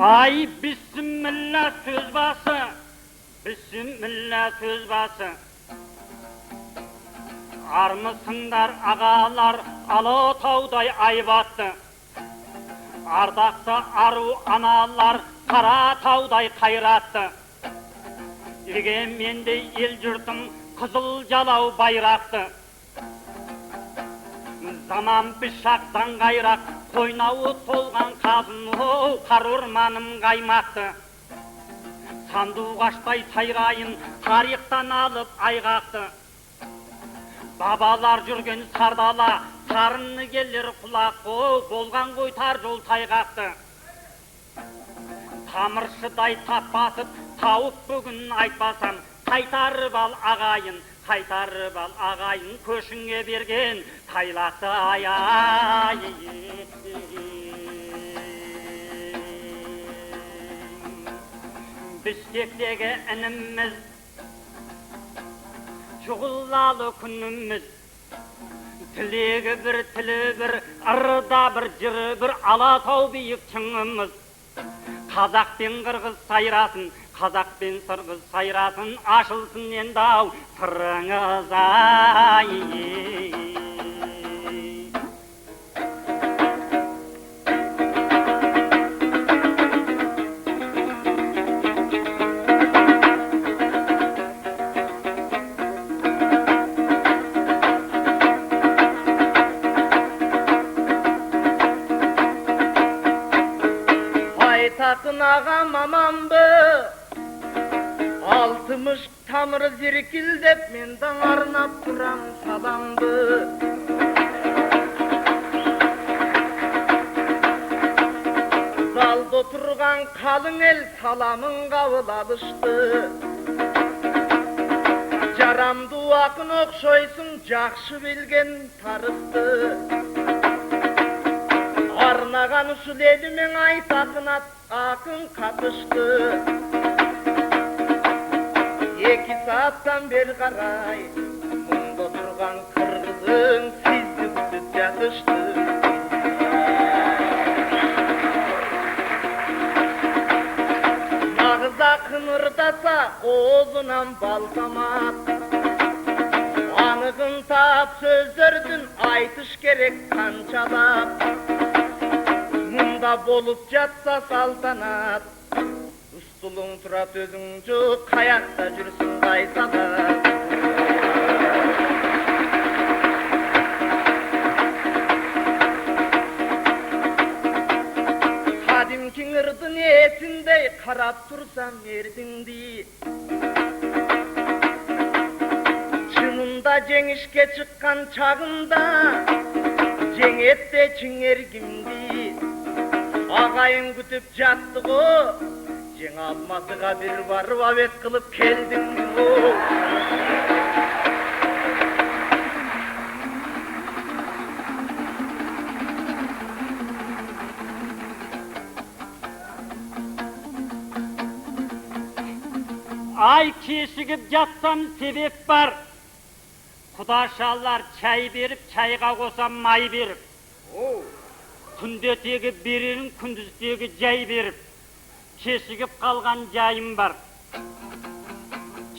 Ay bismillah söz bası, bismillah söz bası. Armısınlar ağalar, Alatau'day aybattı. Ardaqsa arı analar, Karatau'day kayrattı. Egemendi el jurtum, kızıl jalau bayraktı. Zaman bişaktan gayrak, koynağı tolgan kazın, kar ormanım kaymaktı. Sanduğaçtay sayrayın, tarihtan alıp aygaktı. Babalar жүрген сардала, сарыны келер құлақ, болған қой тар жол тайғақты. Тамыршыдай тап басып, тауып бүгін айтпасам, қайтарып ал ағайын, көшіңе берген тайлақты ай. Бішкектегі ініміз, Şuğullalı күніміз, тілегі бір, тілі бір, ырда бір, жыры бір, Алатау биік шыңымыз. Қазақ пен қырғыз сайрасын, қазақ пен сырғыз сайрасын, ашылсын енді ау сырыңыз ай. Takın ağam amandı, altmış tamırı zirkildep, menden arnap duram salamdı. Zalda oturgan kalın el salamın kavul alıştı. Jaramdı akın okşoysun, jakşı bilgen tarıktı. Arnağan usul elimin aytakın akın katıştı. 2 saattan beri karay, bunda durgan kırgızın sizdi kütüp yatıştı. Nağız akın ırdasa, oğuzunam baltamat. Anıgın tap sözdördün, aytış gerek kançalap. Munda bolup jatsa saltanat, ustulun turat özüңjü, kayakta жүрсүң кайсада. Kadimkin ırdın etindey karap tursam erdingdi. Çınında jеңишке чыккан чагында, жеңетте чиңергимди. Ağayın kütüp jattık o, Jeng Almatıga bir barıp avet kılıp keldin o. Ay keşigip jatsam sebep var. Kudaşallar çay berip, çayga kosam may berip. Күндетегі берерін, күндіздегі жай беріп, кешігіп қалған жайым бар.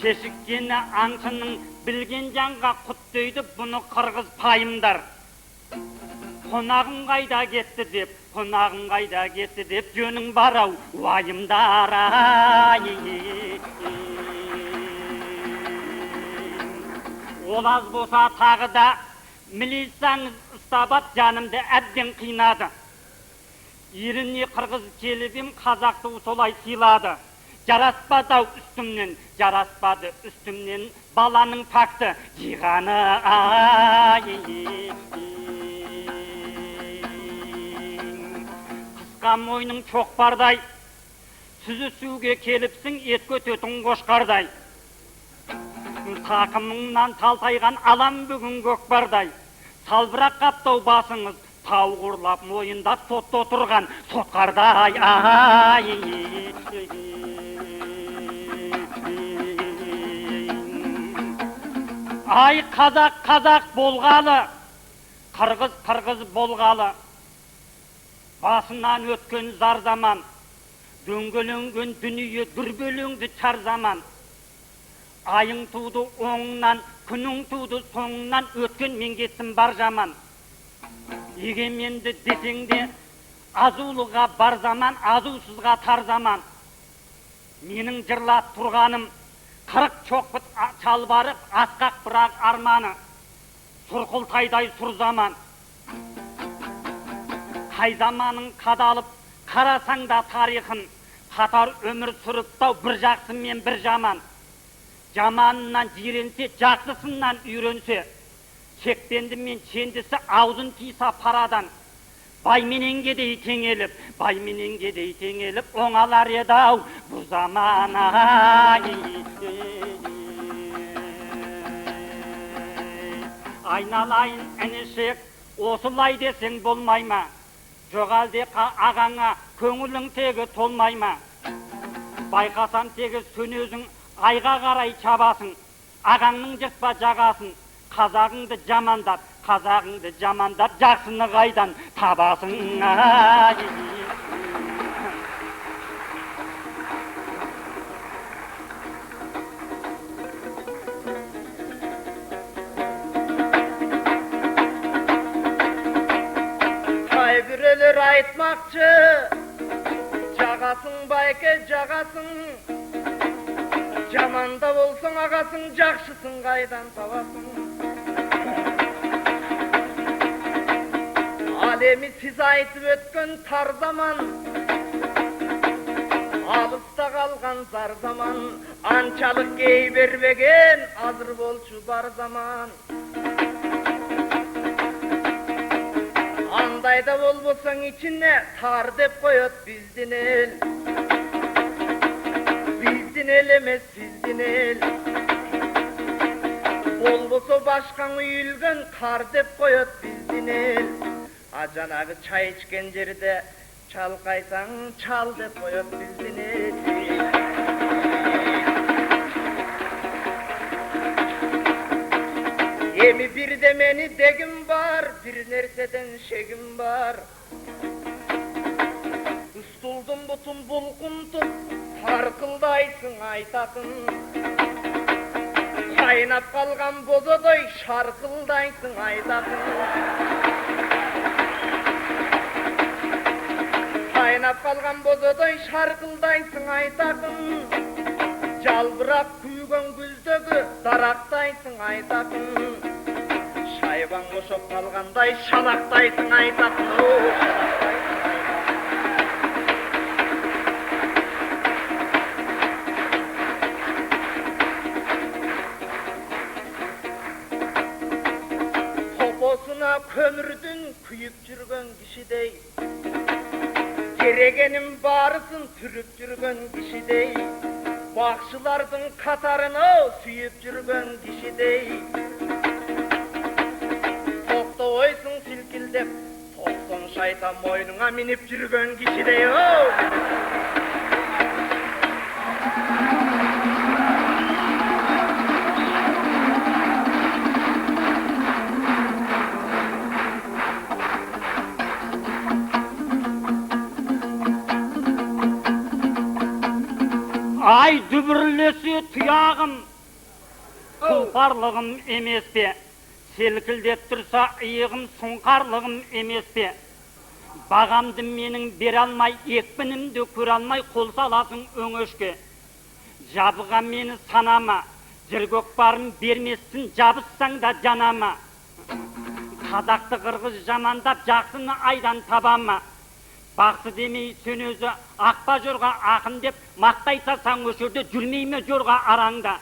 Кешіккені аңшының білген жанға құт дейді, бұны қырғыз пайымдар. Қонағым қайда кетті деп, жөнің бар ау, уайымдар ай. Ол аз болса тағы да, милицияңыз Сабат жанымды әбден қинады. Еріне қырғыз келіп қазақты солай сыйлады. Жараспады үстімнен баланың пакты жиғаны ай. Қысқа мойның чоқпардай, сүзісуге келіпсің ет көтетін қошқардай. Тақымыңнан талтайған алам бүгін көкбардай. Салбырақ қаптау басыңыз, тау құрлап мойындап сотта отырған сотқардай ай. Ай қазақ болғалы, қырғыз болғалы. Басынан өткен зар заман, Дөңгеленген дүние дүрбелеңді чар заман. Айың туды оңынан, күнің туды соңынан, өткен мен кетсін бар жаман. Егеменді десеңде, азулыға бар заман, азусызға тар заман. Менің жырлап тұрғаным, 40 чоқпыт чалбарып, асқақ бірақ арманы. Сұрқылтайдай сұр заман. Қай заманың қадалып, қарасаң да тарихын, қатар өмір сүріптау бір жақсы мен бір жаман. Жаманынан жиренсе, жақсысынан үйренсе, шектенді мен чендісі аузын тиса парадан. Баймененге дей теңеліп, баймененге дей теңеліп, оңалар еді-ау бұл заман. Айналайын әнешек, осылай десең болмай ма? Жоқ әлде ағаңа көңілің тегі толмай ма? Байқасам тегі сөнезің айға қарай чабасың, ағаңның жыртпа жағасын, қазағыңды жамандап, жақсыны қайдан табасың. Қайбірелер айтмақшы, жағасың байке жағасың, жаманда болсың ағасың, жақшысың қайдан табасың. Алеми сіз айтып өткен тар заман, алыста қалған зар заман, анчалық кей бербеген азыр болчу бар заман. Андайда болбосаң içine тар деп қойот биздин ел. Биздин ел емес сиздин ел. Болбосо башкаң үйүлгөн кар деп қойот биздин ел. А жанагы чай ичкен жерде чалкайсаң чал деп қойот биздин ел. Еми бирде мени дегим бар, bir nerседен шегим бар. Устулдум бутун булкунтуп, таркылдайсың айтатын. Кайнап калган бозодой шаркылдайсың айтатын. Кайнап калган бозодой шаркылдайсың айтатын. Жалбырап күйгөн күздөгү дарактайсың айтатын. Шайбаң бошоп калгандай шалактайсың айтатын. Поposuna kömürdün kuyup жүргөн kişidey, Geregenin barısın türüp жүргөн kişidey, Bakşılardın katarını süyüp жүргөн kişidey. Tokta oysun silkildep, tokson şaytan moynuna minip жүргөн kişidey. Ay dübürlesi tuyağım, Kulparlığım emes be, Selkildep tursa iyigim sunqarlığım emes be. Bağamdı menin bere almay, ekpinimdi kör almay, Kol salasın öngöşke. Jabıga meni sanama, Jirgök barım bermessin, jabıssaң da janama. Kazakты kırgız jamandap, Jaksını aydan tabama. Baksı demey sönözü, akpa jorga akın dep, Maktaysa saң öşörde, Жүрмейме jorga arаңda.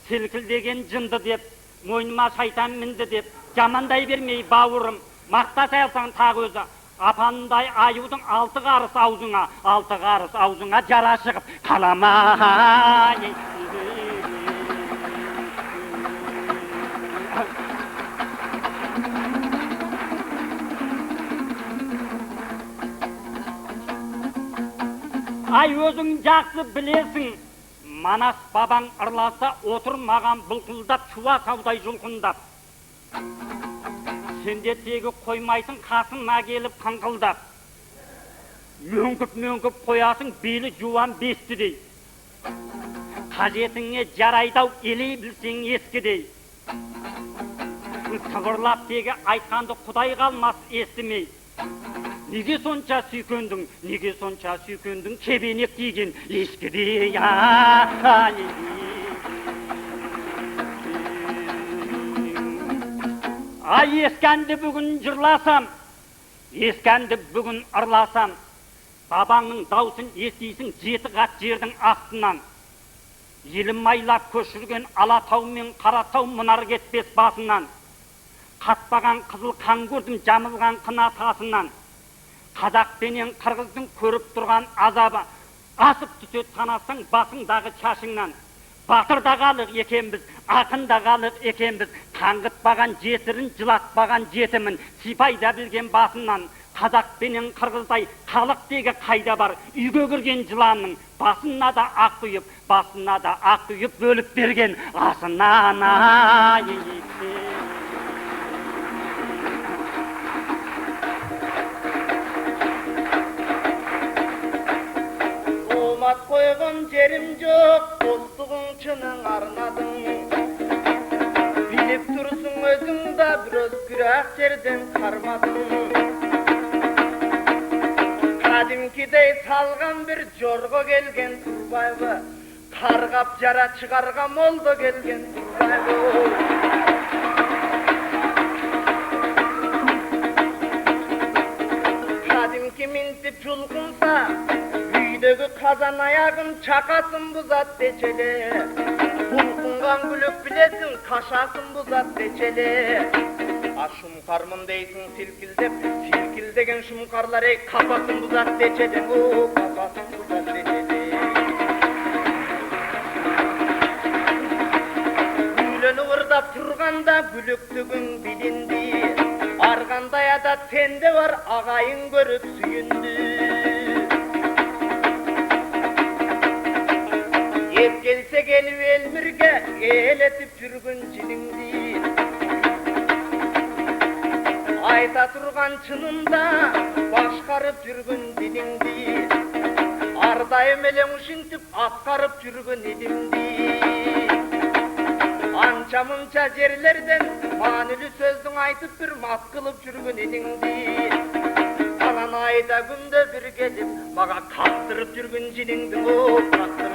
Selkildegen jındı dep, Moynuma şaytan mindi dep, Jamanday bermey bawırım, Makta sayalsaң tag özü. Apanday ayudun 6 qarıs auzuna, 6 qarıs auzuna jara çıgıp kalama. Ay özüň jakсы bilesin, Manas babaң ırlasa oturmagan bulkuldap, çuva savday julkundap. Sende tegi koymaysın, kasına gelip kankıldap. Möңкіп қоясың, белі жуан бестідей. Қажетіңе жарайдау, елей білсең ескідей. Сыбырлап тегі айтқанды Құдай қалмас естімей. Неге сонша сүйкендің, кебенек киген ешкідей. Ай, ескәнді бүгін жырласам, ескәнді бүгін ырласам, бабаңның даусын естисің жеті қат жердің астынан. Елім майлап көшірген Алатау мен Қаратау мұнар кетпес басынан. Қатпаған қызыл қан көрдім жамылған қына тасынан. Қазақ пенен қырғыздың көріп тұрған азабы, асып түсет санасың басыңдағы шашыңнан. Батырда қалық екенбіз, ақында қалық екенбіз, қаңғытпаған жесірін жылатпаған жетімін, сипайда білген басынан. Қазақ пенен қырғыздай халық тегі қайда бар, үйге кірген жыланның басына да ақ құйып бөліп берген асынан. Olmat koygun jerim жоқ, dostluğun çının arnadın. Bilip dursun özün da bir özgürak жерден karmadın. Kadimkidey salgan bir jorgo gelgen Turbayba, kargap jara çıkarga moldo gelgen Turbayba. Kadimki mintip yulgunsa, üydögü kazan ayagın çakasın buzat deçeli. Bulkungan gülük bilesin, kaşasın buzat deçeli. Şumkarmın deysin silkildep, silkildegen şumkarlar ey kafasın buzat deçeli. Kafasın buzat deçeli. Gülönü ırdap turganda gülüktügün bilindi. Argandaya da sende var ağayın görüp süyündü. Et gelse gelip elmirge eletip жүрgün cilindi. Ayta turgan çınında başkarıp жүрgün dilindi. Ardayım elem uşintip atkarıp жүрgün elimdi. Ança munça жерlerden manülü sözdün aytıp bir mat kılıp жүрgün elindi. Alan ayda günde bir gelip maga kaktırıp жүрgün cilindi. Kaktırıp